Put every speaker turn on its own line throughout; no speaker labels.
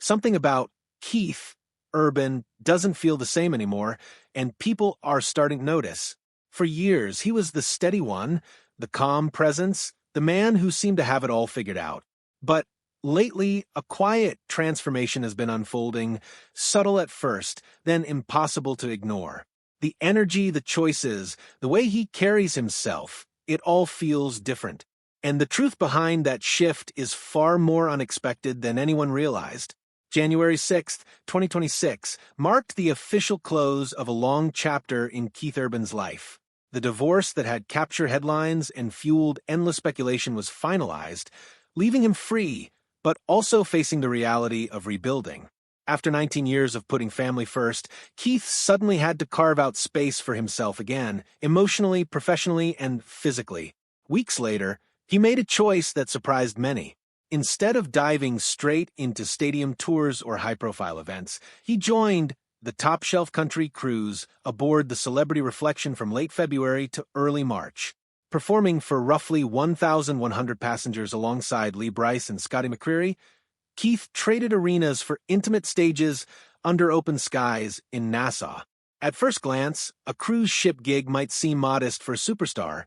Something about Keith Urban doesn't feel the same anymore, and people are starting to notice. For years, he was the steady one, the calm presence, the man who seemed to have it all figured out. But lately, a quiet transformation has been unfolding, subtle at first, then impossible to ignore. The energy, the choices, the way he carries himself, it all feels different. And the truth behind that shift is far more unexpected than anyone realized. January 6th, 2026, marked the official close of a long chapter in Keith Urban's life. The divorce that had captured headlines and fueled endless speculation was finalized, leaving him free, but also facing the reality of rebuilding. After 19 years of putting family first, Keith suddenly had to carve out space for himself again, emotionally, professionally, and physically. Weeks later, he made a choice that surprised many. Instead of diving straight into stadium tours or high-profile events, he joined the Top Shelf Country Cruise aboard the Celebrity Reflection from late February to early March. Performing for roughly 1,100 passengers alongside Lee Brice and Scotty McCreery, Keith traded arenas for intimate stages under open skies in Nassau. At first glance, a cruise ship gig might seem modest for a superstar,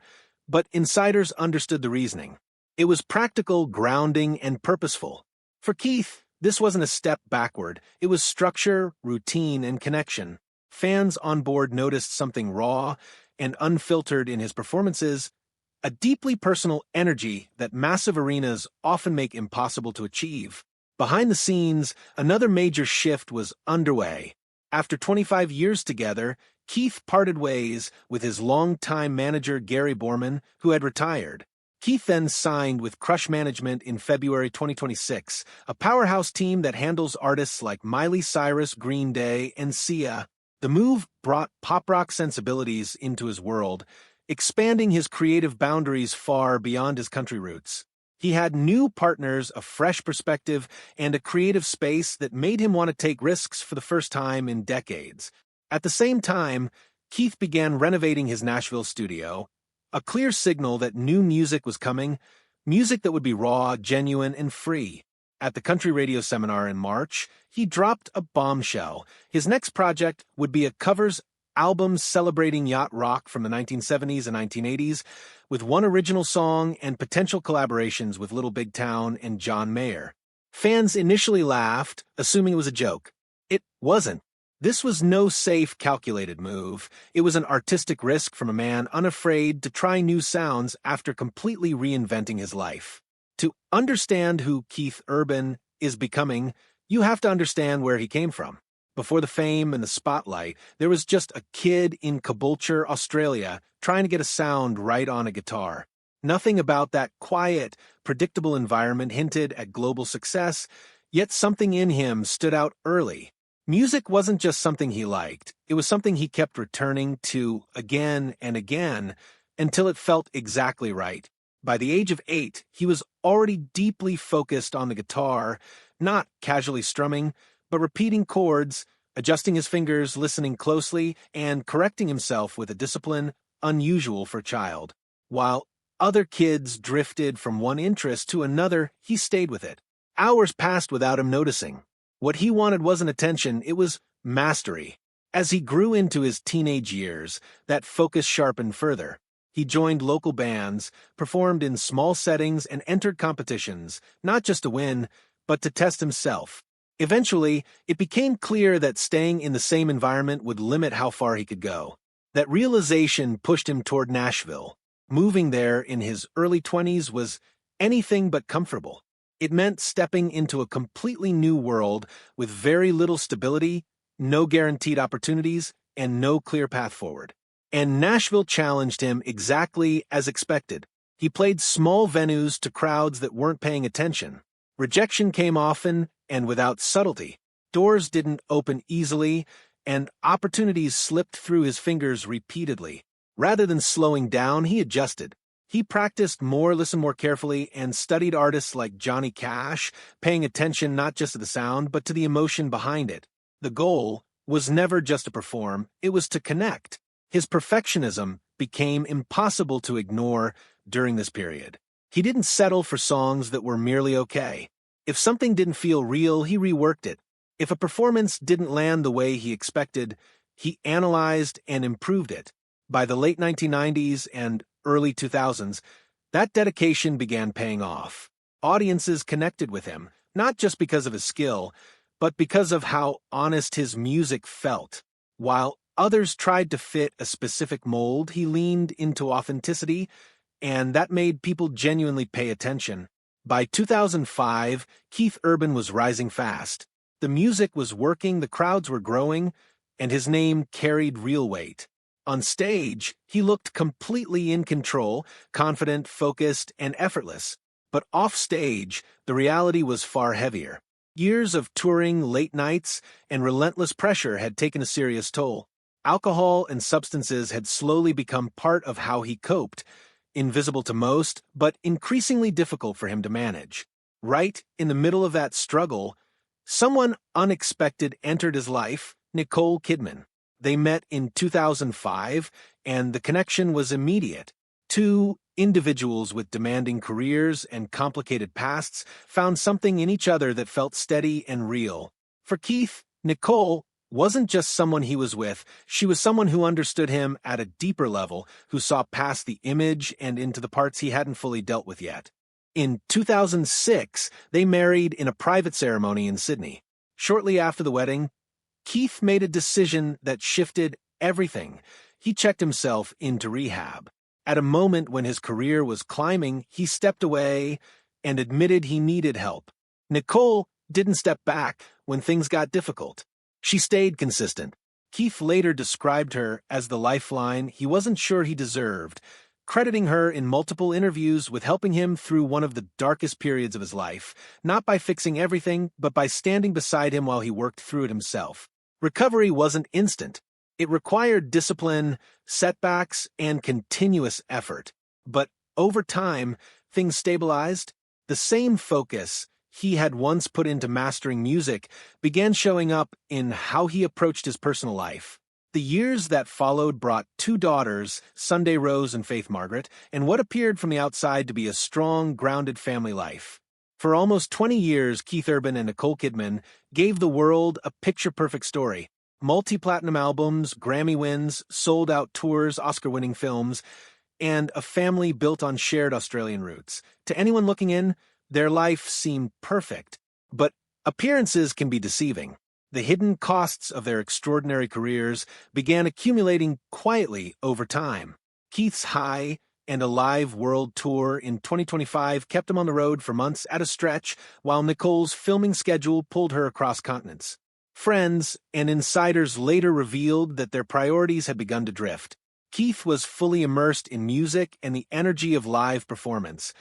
but insiders understood the reasoning. It was practical, grounding, and purposeful. For Keith, this wasn't a step backward. It was structure, routine, and connection. Fans on board noticed something raw and unfiltered in his performances, a deeply personal energy that massive arenas often make impossible to achieve. Behind the scenes, another major shift was underway. After 25 years together, Keith parted ways with his longtime manager Gary Borman, who had retired. Keith then signed with Crush Management in February 2026, a powerhouse team that handles artists like Miley Cyrus, Green Day, and Sia. The move brought pop rock sensibilities into his world, expanding his creative boundaries far beyond his country roots. He had new partners, a fresh perspective, and a creative space that made him want to take risks for the first time in decades. At the same time, Keith began renovating his Nashville studio, a clear signal that new music was coming, music that would be raw, genuine, and free. At the country radio seminar in March, he dropped a bombshell. His next project would be a covers album celebrating yacht rock from the 1970s and 1980s, with one original song and potential collaborations with Little Big Town and John Mayer. Fans initially laughed, assuming it was a joke. It wasn't. This was no safe, calculated move. It was an artistic risk from a man unafraid to try new sounds after completely reinventing his life. To understand who Keith Urban is becoming, you have to understand where he came from. Before the fame and the spotlight, there was just a kid in Caboolture, Australia, trying to get a sound right on a guitar. Nothing about that quiet, predictable environment hinted at global success, yet something in him stood out early. Music wasn't just something he liked, it was something he kept returning to again and again until it felt exactly right. By the age of 8, he was already deeply focused on the guitar, not casually strumming, but repeating chords, adjusting his fingers, listening closely, and correcting himself with a discipline unusual for a child. While other kids drifted from one interest to another, he stayed with it. Hours passed without him noticing. What he wanted wasn't attention, it was mastery. As he grew into his teenage years, that focus sharpened further. He joined local bands, performed in small settings, and entered competitions, not just to win, but to test himself. Eventually, it became clear that staying in the same environment would limit how far he could go. That realization pushed him toward Nashville. Moving there in his early 20s was anything but comfortable. It meant stepping into a completely new world with very little stability, no guaranteed opportunities, and no clear path forward. And Nashville challenged him exactly as expected. He played small venues to crowds that weren't paying attention. Rejection came often and without subtlety. Doors didn't open easily, and opportunities slipped through his fingers repeatedly. Rather than slowing down, he adjusted. He practiced more, listened more carefully, and studied artists like Johnny Cash, paying attention not just to the sound, but to the emotion behind it. The goal was never just to perform, it was to connect. His perfectionism became impossible to ignore during this period. He didn't settle for songs that were merely okay. If something didn't feel real, he reworked it. If a performance didn't land the way he expected, he analyzed and improved it. By the late 1990s and early 2000s, that dedication began paying off. Audiences connected with him, not just because of his skill, but because of how honest his music felt. While others tried to fit a specific mold, he leaned into authenticity, and that made people genuinely pay attention. By 2005, Keith Urban was rising fast. The music was working, the crowds were growing, and his name carried real weight. On stage, he looked completely in control, confident, focused, and effortless. But off stage, the reality was far heavier. Years of touring, late nights, and relentless pressure had taken a serious toll. Alcohol and substances had slowly become part of how he coped, invisible to most, but increasingly difficult for him to manage. Right in the middle of that struggle, someone unexpected entered his life, Nicole Kidman. They met in 2005, and the connection was immediate. Two individuals with demanding careers and complicated pasts found something in each other that felt steady and real. For Keith, Nicole wasn't just someone he was with, she was someone who understood him at a deeper level, who saw past the image and into the parts he hadn't fully dealt with yet. In 2006, they married in a private ceremony in Sydney. Shortly after the wedding, Keith made a decision that shifted everything. He checked himself into rehab. At a moment when his career was climbing, he stepped away and admitted he needed help. Nicole didn't step back when things got difficult. She stayed consistent. Keith later described her as the lifeline he wasn't sure he deserved, crediting her in multiple interviews with helping him through one of the darkest periods of his life, not by fixing everything, but by standing beside him while he worked through it himself. Recovery wasn't instant. It required discipline, setbacks, and continuous effort. But over time, things stabilized. The same focus he had once put into mastering music began showing up in how he approached his personal life. The years that followed brought two daughters, Sunday Rose and Faith Margaret, and what appeared from the outside to be a strong, grounded family life. For almost 20 years, Keith Urban and Nicole Kidman gave the world a picture-perfect story. Multi-platinum albums, Grammy wins, sold-out tours, Oscar-winning films, and a family built on shared Australian roots. To anyone looking in, their life seemed perfect. But appearances can be deceiving. The hidden costs of their extraordinary careers began accumulating quietly over time. Keith's high and alive world tour in 2025 kept him on the road for months at a stretch, while Nicole's filming schedule pulled her across continents. Friends and insiders later revealed that their priorities had begun to drift. Keith was fully immersed in music and the energy of live performance,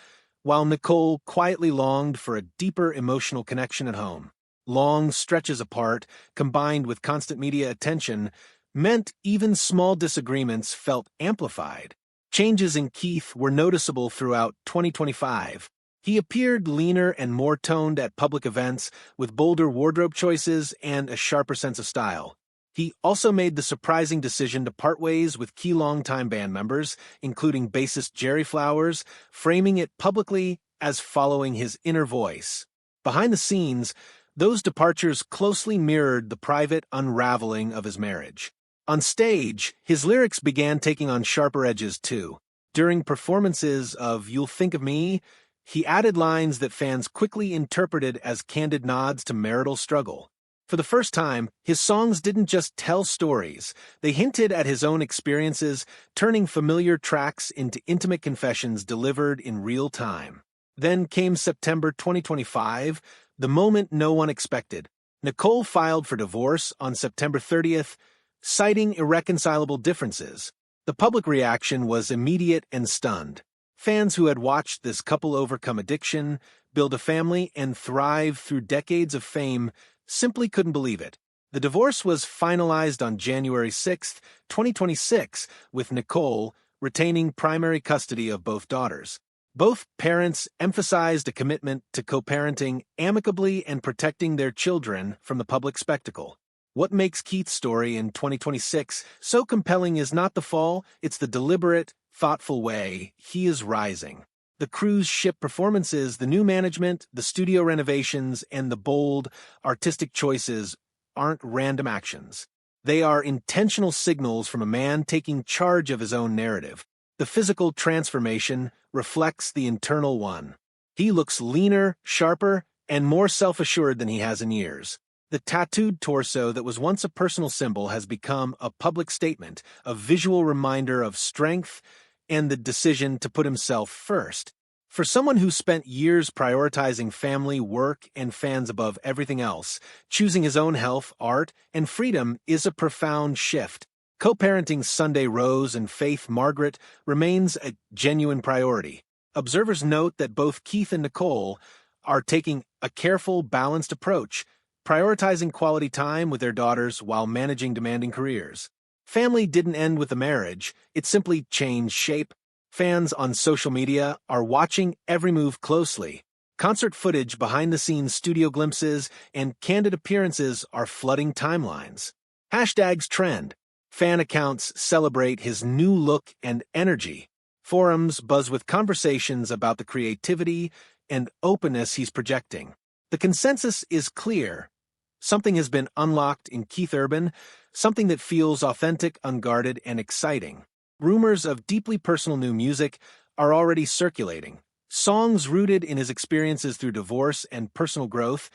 while Nicole quietly longed for a deeper emotional connection at home. Long stretches apart, combined with constant media attention, meant even small disagreements felt amplified. Changes in Keith were noticeable throughout 2025. He appeared leaner and more toned at public events, with bolder wardrobe choices and a sharper sense of style. He also made the surprising decision to part ways with key longtime band members, including bassist Jerry Flowers, framing it publicly as following his inner voice. Behind the scenes, those departures closely mirrored the private unraveling of his marriage. On stage, his lyrics began taking on sharper edges too. During performances of You'll Think of Me, he added lines that fans quickly interpreted as candid nods to marital struggle. For the first time, his songs didn't just tell stories. They hinted at his own experiences, turning familiar tracks into intimate confessions delivered in real time. Then came September 2025, the moment no one expected. Nicole filed for divorce on September 30th, citing irreconcilable differences. The public reaction was immediate and stunned. Fans who had watched this couple overcome addiction, build a family, and thrive through decades of fame simply couldn't believe it. The divorce was finalized on January 6, 2026, with Nicole retaining primary custody of both daughters. Both parents emphasized a commitment to co-parenting amicably and protecting their children from the public spectacle. What makes Keith's story in 2026 so compelling is not the fall, it's the deliberate, thoughtful way he is rising. The cruise ship performances, the new management, the studio renovations, and the bold, artistic choices aren't random actions. They are intentional signals from a man taking charge of his own narrative. The physical transformation reflects the internal one. He looks leaner, sharper, and more self-assured than he has in years. The tattooed torso that was once a personal symbol has become a public statement, a visual reminder of strength and the decision to put himself first. For someone who spent years prioritizing family, work, and fans above everything else, choosing his own health, art, and freedom is a profound shift. Co-parenting Sunday Rose and Faith Margaret remains a genuine priority. Observers note that both Keith and Nicole are taking a careful, balanced approach, prioritizing quality time with their daughters while managing demanding careers. Family didn't end with the marriage, it simply changed shape. Fans on social media are watching every move closely. Concert footage, behind-the-scenes studio glimpses, and candid appearances are flooding timelines. Hashtags trend. Fan accounts celebrate his new look and energy. Forums buzz with conversations about the creativity and openness he's projecting. The consensus is clear. Something has been unlocked in Keith Urban, something that feels authentic, unguarded, and exciting. Rumors of deeply personal new music are already circulating. Songs rooted in his experiences through divorce and personal growth,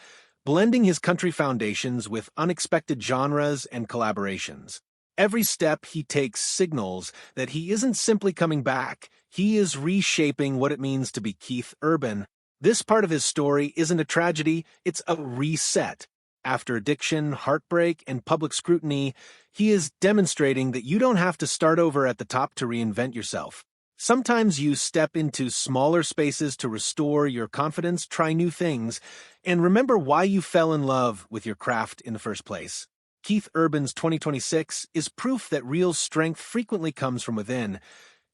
blending his country foundations with unexpected genres and collaborations. Every step he takes signals that he isn't simply coming back, he is reshaping what it means to be Keith Urban. This part of his story isn't a tragedy, it's a reset. After addiction, heartbreak, and public scrutiny, he is demonstrating that you don't have to start over at the top to reinvent yourself. Sometimes you step into smaller spaces to restore your confidence, try new things, and remember why you fell in love with your craft in the first place. Keith Urban's 2026 is proof that real strength frequently comes from within,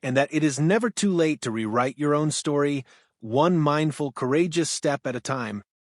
and that it is never too late to rewrite your own story, one mindful, courageous step at a time.